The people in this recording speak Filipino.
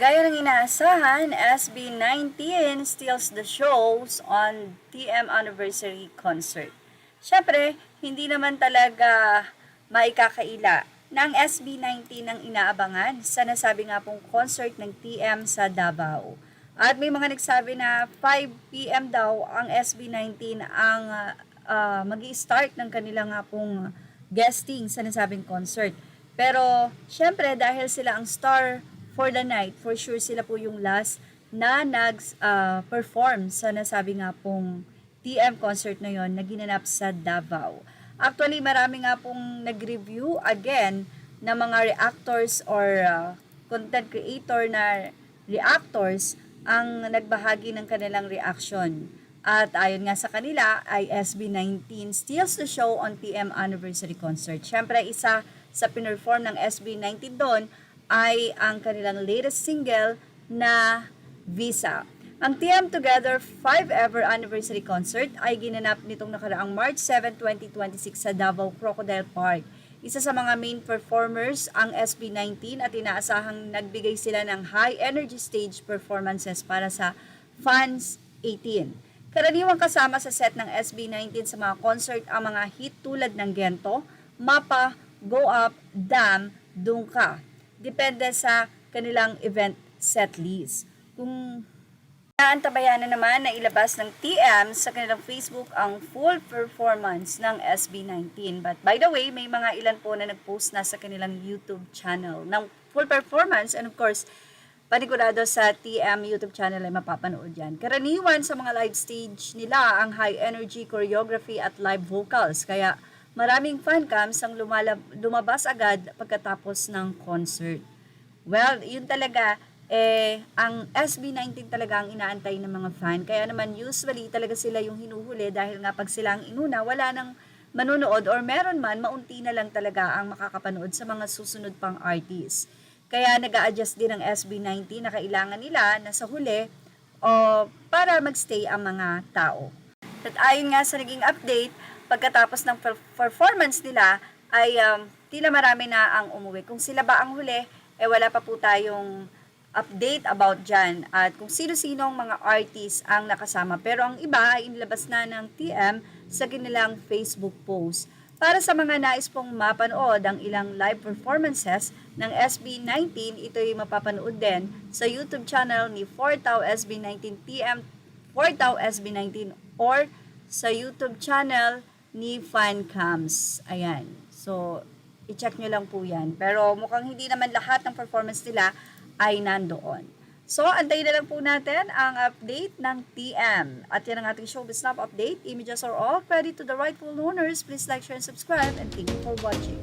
Gaya ng inaasahan, SB19 steals the shows on TM Anniversary Concert. Siyempre, hindi naman talaga maikakaila ng SB19 ang inaabangan sa nasabi nga pong concert ng TM sa Davao. At may mga nagsabi na 5 p.m. daw ang SB19 ang mag-i-start ng kanilang nga pong guesting sa nasabing concert. Pero, syempre, dahil sila ang star for the night, for sure sila po yung last na nag-perform sa nasabi nga pong TM concert na yon na ginanap sa Davao. Actually, marami nga pong nag-review again na mga reactors or content creator na reactors ang nagbahagi ng kanilang reaction. At ayon nga sa kanila ay SB19 steals the show on TM Anniversary Concert. Siyempre, isa sa pinerform ng SB19 doon ay ang kanilang latest single na Visa. Ang TM Together 5 Ever Anniversary Concert ay ginanap nitong nakaraang March 7, 2026 sa Davao Crocodile Park. Isa sa mga main performers ang SB19 at inaasahang nagbigay sila ng high energy stage performances para sa fans 18. Karaniwang kasama sa set ng SB19 sa mga concert ang mga hit tulad ng Gento, Mapa, Go Up, Dam, Dungka. Depende sa kanilang event set list. Kung naantabayan na naman na ilabas ng TM sa kanilang Facebook ang full performance ng SB19. But by the way, may mga ilan po na nag-post na sa kanilang YouTube channel ng full performance, and of course, panigurado sa TM YouTube channel ay mapapanood yan. Karaniwan sa mga live stage nila ang high energy choreography at live vocals. Kaya maraming fancams ang lumabas agad pagkatapos ng concert. Well, yun talaga, ang SB19 talaga ang inaantay ng mga fan. Kaya naman usually talaga sila yung hinuhuli dahil nga pag sila ang inuna, wala nang manunood or meron man, maunti na lang talaga ang makakapanood sa mga susunod pang artists. Kaya nag-a-adjust din ang SB19 na kailangan nila na sa huli para magstay ang mga tao. At ayon nga sa naging update, pagkatapos ng performance nila ay tila marami na ang umuwi. Kung sila ba ang huli, wala pa po tayong update about dyan. At kung sino-sinong mga artists ang nakasama. Pero ang iba ay inilabas na ng TM sa kanilang Facebook post. Para sa mga nais pong mapanood ang ilang live performances ng SB19, ito'y mapapanood din sa YouTube channel ni 4Tao SB19 TM 4Tao SB19 or sa YouTube channel ni Fancams. Ayan. So, i-check nyo lang po yan. Pero mukhang hindi naman lahat ng performance nila ay nandoon. So, antayin na lang po natin ang update ng TM. At yan ang ating Showbiz Snap update. Images are all credit to the rightful owners. Please like, share, and subscribe. And thank you for watching.